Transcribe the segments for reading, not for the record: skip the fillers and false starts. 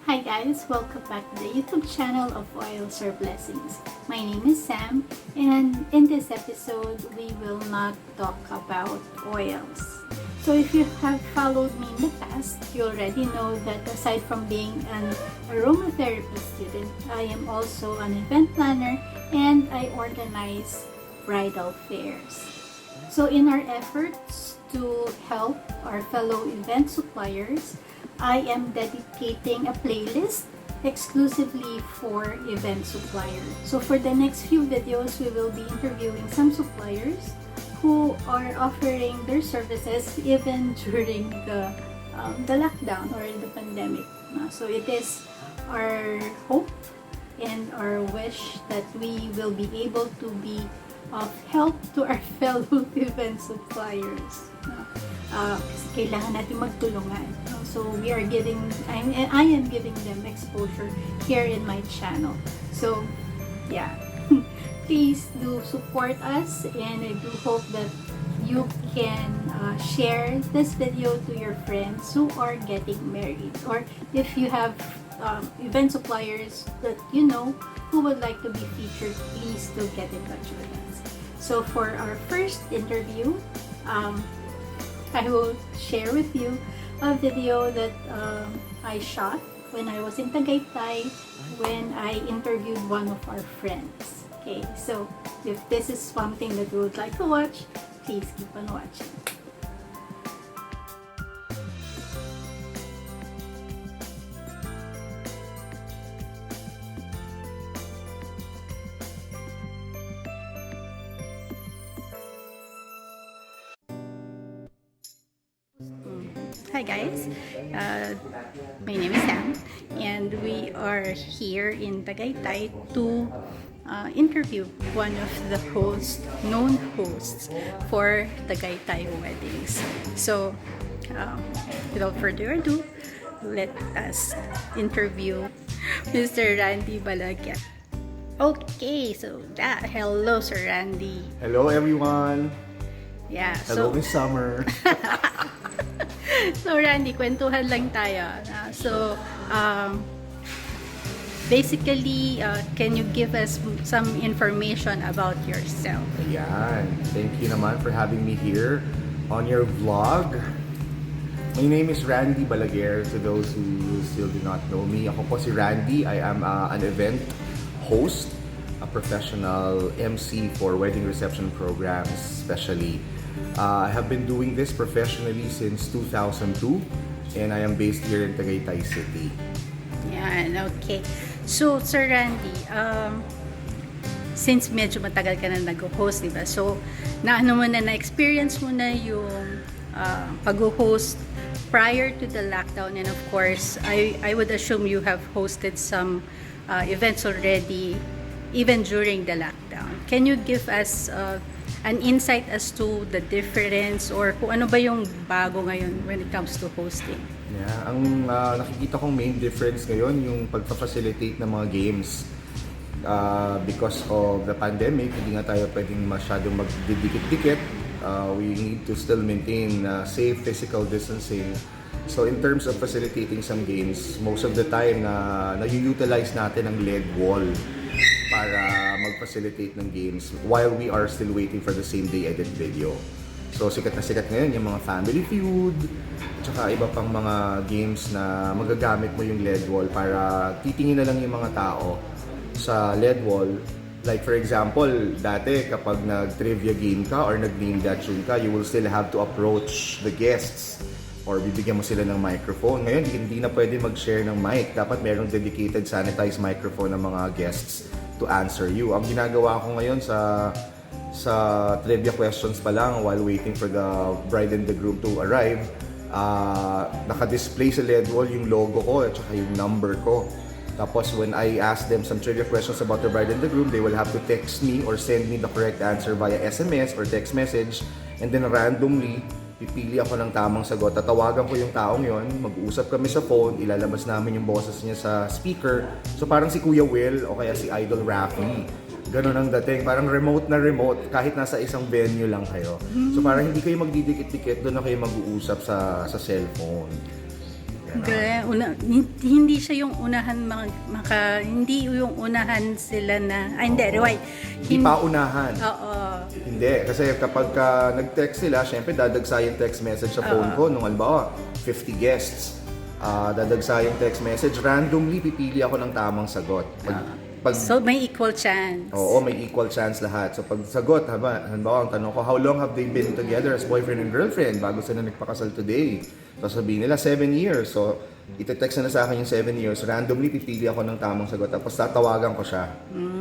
Hi guys, welcome back to the YouTube channel of Oils or Blessings. My name is Sam, and in this episode, we will not talk about oils. So if you have followed me in the past, you already know that aside from being an aromatherapy student, I am also an event planner and I organize bridal fairs. So in our efforts to help our fellow event suppliers, I am dedicating a playlist exclusively for event suppliers. So for the next few videos, we will be interviewing some suppliers who are offering their services even during the lockdown or the pandemic. So it is our hope and our wish that we will be able to be of help to our fellow event suppliers. Kasi kailangan natin magtulungan. So we are I am giving them exposure here in my channel. So yeah, please do support us, and I do hope that you can share this video to your friends who are getting married, or if you have event suppliers that you know who would like to be featured, please do get in touch with us. So for our first interview, I will share with you a video that I shot when I was in Tagaytay when I interviewed one of our friends. Okay, so if this is something that you would like to watch, please keep on watching. Hi guys, my name is Sam, and we are here in Tagaytay to interview one of the known hosts for Tagaytay weddings. So without further ado, let us interview Mr. Randy Balaguer. Okay, so hello Sir Randy. Hello everyone. Yeah. Hello Miss Summer. So Randy, kwentuhan lang tayo. Basically, can you give us some information about yourself? Ayan. Thank you naman for having me here on your vlog. My name is Randy Balaguer. To those who still do not know me, ako po si Randy. I am an event host, a professional MC for wedding reception programs, especially. I have been doing this professionally since 2002, and I am based here in Tagaytay City. Yan, okay. So, Sir Randy, since medyo matagal ka na nag-host, diba? So, na-experience mo na yung pag-host prior to the lockdown, and of course, I would assume you have hosted some events already, even during the lockdown. Can you give us an insight as to the difference or kung ano ba yung bago ngayon when it comes to hosting? Yeah, ang nakikita kong main difference ngayon yung pagpa-facilitate ng mga games. Because of the pandemic, hindi nga tayo pwedeng masyadong magdidikit-dikit. We need to still maintain safe physical distancing. So in terms of facilitating some games, most of the time na-utilize natin ang LED wall para mag-facilitate ng games while we are still waiting for the same day edit video. So sikat na sikat ngayon yung mga Family Feud at saka iba pang mga games na magagamit mo yung LED wall para titingin na lang yung mga tao sa LED wall. Like for example, dati kapag nag-trivia game ka or nag-name that tune ka, you will still have to approach the guests or bibigyan mo sila ng microphone. Ngayon, hindi na pwede mag-share ng mic. Dapat merong dedicated sanitized microphone ng mga guests to answer you. Ang ginagawa ko ngayon sa trivia questions pa lang while waiting for the bride and the groom to arrive, naka-display sa LED wall yung logo ko at saka yung number ko. Tapos when I ask them some trivia questions about the bride and the groom, they will have to text me or send me the correct answer via SMS or text message, and then randomly pipili ako ng tamang sagot. Tatawagan ko yung taong yon, mag-uusap kami sa phone, ilalabas namin yung boses niya sa speaker. So parang si Kuya Will o kaya si Idol Raffy. Ganon ang dating. Parang remote na remote kahit nasa isang venue lang kayo. So parang hindi kayo magdidikit-dikit, doon na kayo mag-uusap sa cellphone. Hindi siya yung unahan hindi yung unahan sila na hindi right. Hindi pa unahan. Oo. Hindi kasi kapag nag-text sila, syempre dadagsa yung text message sa phone ko nung halimbawa 50 guests. Dadagsa yung text message, randomly pipili ako ng tamang sagot. So may equal chance. Oo, may equal chance lahat. So pag sagot, halimbawa ang tanong ko, how long have they been together as boyfriend and girlfriend bago sila nagpakasal today? So sabihin nila 7 years. So ite-text na sa akin yung 7 years, randomly pipili ako ng tamang sagot, tapos tatawagan ko siya.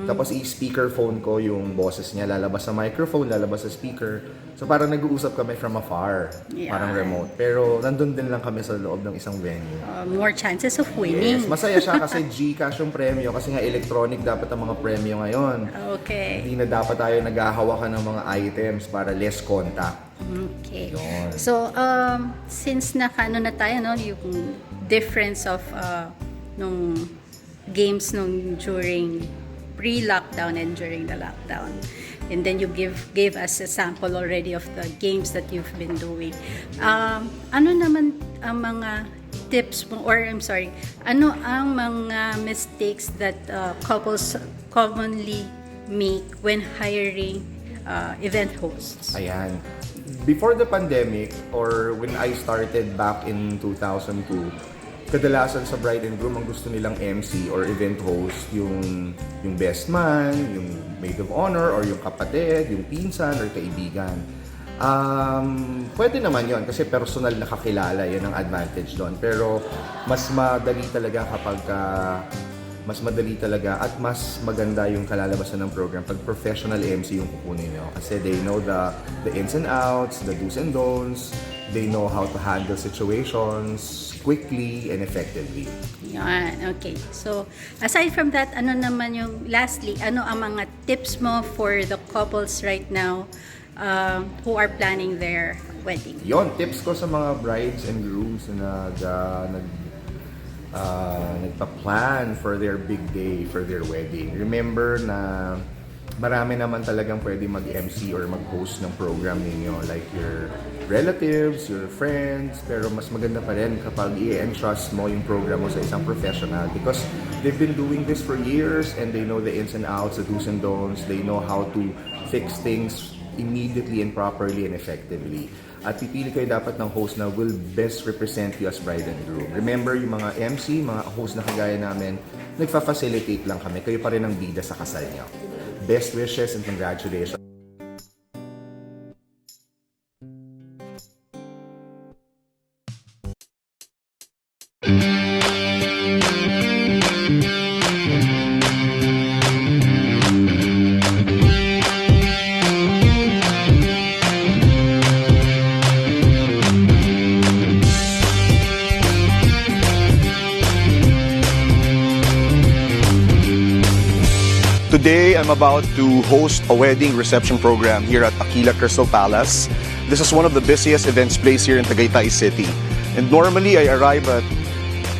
Tapos i-speakerphone ko yung boses niya, lalabas sa microphone, lalabas sa speaker. So parang nag-uusap kami from afar, parang remote. Pero nandun din lang kami sa loob ng isang venue. More chances of winning. Yes, masaya siya kasi GCash yung premyo, kasi nga electronic dapat ang mga premyo ngayon. Okay. Hindi na dapat tayo naghahawakan ng mga items para less contact. Okay. Yun. So, since nakano na tayo, no, yung difference of nung games nung during pre-lockdown and during the lockdown. And then you gave us a sample already of the games that you've been doing. Ano naman ang mga tips mo, or I'm sorry, ano ang mga mistakes that couples commonly make when hiring event hosts? Ayan. Before the pandemic, or when I started back in 2002, kadalasan sa bride and groom, ang gusto nilang MC or event host, yung best man, yung maid of honor, or yung kapatid, yung pinsan, or kaibigan. Pwede naman yon kasi personal na kakilala, yun ang advantage doon. Pero mas madali talaga at mas maganda yung kalalabasan ng program pag professional MC yung kukunin nyo. Kasi they know the ins and outs, the do's and don'ts, they know how to handle situations quickly and effectively. Yan, okay. So, aside from that, ano naman yung, lastly, ano ang mga tips mo for the couples right now who are planning their wedding? Yon, tips ko sa mga brides and grooms na nagpa-plan for their big day, for their wedding. Remember na marami naman talagang pwede mag-MC or mag-host ng program ninyo, like your relatives, your friends, pero mas maganda pa rin kapag i-entrust mo yung program mo sa isang professional because they've been doing this for years and they know the ins and outs, the do's and don'ts, they know how to fix things immediately and properly and effectively. At pipili kayo dapat ng host na will best represent you as bride and groom. Remember, yung mga MC, mga host na kagaya namin, nagfa-facilitate lang kami. Kayo pa rin ang bida sa kasal niyo. Best wishes and congratulations. Today, I'm about to host a wedding reception program here at Aquila Crystal Palace. This is one of the busiest events place here in Tagaytay City. And normally, I arrive at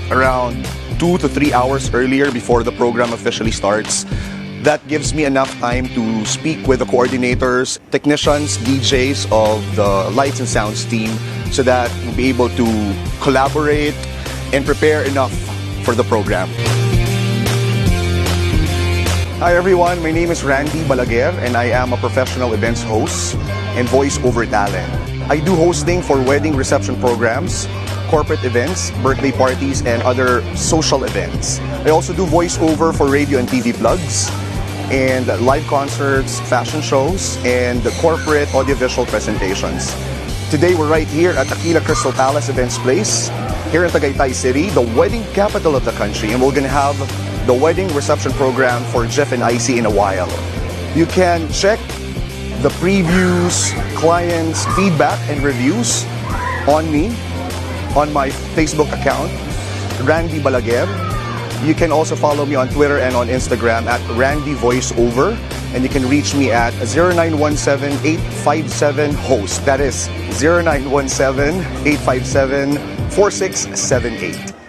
around 2 to 3 hours earlier before the program officially starts. That gives me enough time to speak with the coordinators, technicians, DJs of the lights and sounds team so that we'll be able to collaborate and prepare enough for the program. Hi everyone, my name is Randy Balaguer and I am a professional events host and voice-over talent. I do hosting for wedding reception programs, corporate events, birthday parties, and other social events. I also do voice-over for radio and TV plugs, and live concerts, fashion shows, and corporate audiovisual presentations. Today we're right here at Aquila Crystal Palace Events Place, here in Tagaytay City, the wedding capital of the country, and we're gonna have the wedding reception program for Jeff and Icy in a while. You can check the previews, clients, feedback, and reviews on me, on my Facebook account, Randy Balaguer. You can also follow me on Twitter and on Instagram at Randy Voiceover, and you can reach me at 0917-857-HOST. That is 0917-857-4678.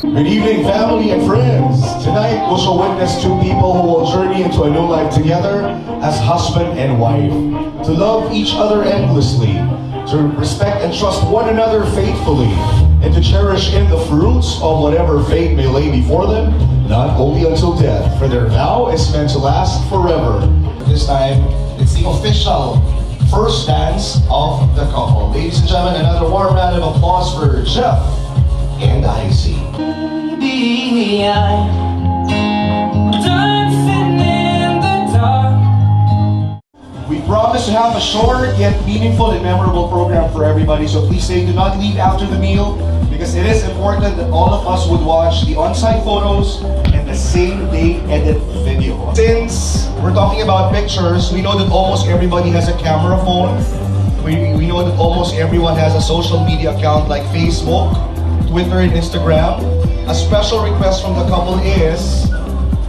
Good evening, family and friends. Tonight, we shall witness two people who will journey into a new life together as husband and wife. To love each other endlessly, to respect and trust one another faithfully, and to cherish in the fruits of whatever fate may lay before them, not only until death, for their vow is meant to last forever. This time, it's the official first dance of the couple. Ladies and gentlemen, another warm round of applause for Jeff and Icy. Baby, I'm dancing in the dark. We promise to have a short yet meaningful and memorable program for everybody, so please do not leave after the meal because it is important that all of us would watch the on-site photos and the same day edit video. Since we're talking about pictures, we know that almost everybody has a camera phone. We know that almost everyone has a social media account like Facebook, Twitter, and Instagram. A special request from the couple is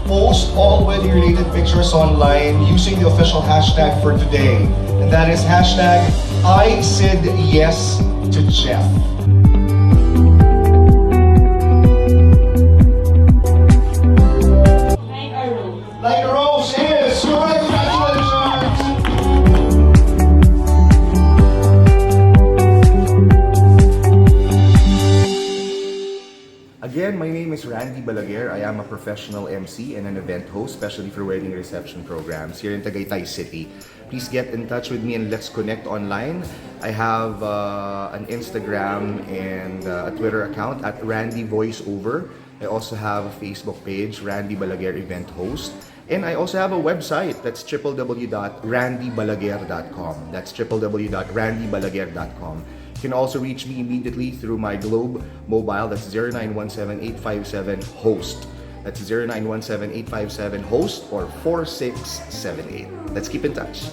post all wedding-related pictures online using the official hashtag for today. And that is hashtag I said yes to Jeff. Like a rose is correct. Congratulations. Again, my name is Randy Balaguer. I am a professional MC and an event host, especially for wedding reception programs here in Tagaytay City. Please get in touch with me and let's connect online. I have an Instagram and a Twitter account at Randy Voiceover. I also have a Facebook page, Randy Balaguer Event Host. And I also have a website, that's www.randybalaguer.com. That's www.randybalaguer.com. You can also reach me immediately through my Globe mobile, that's 0917-857-HOST. That's 0917-857-HOST or 4678. Let's keep in touch.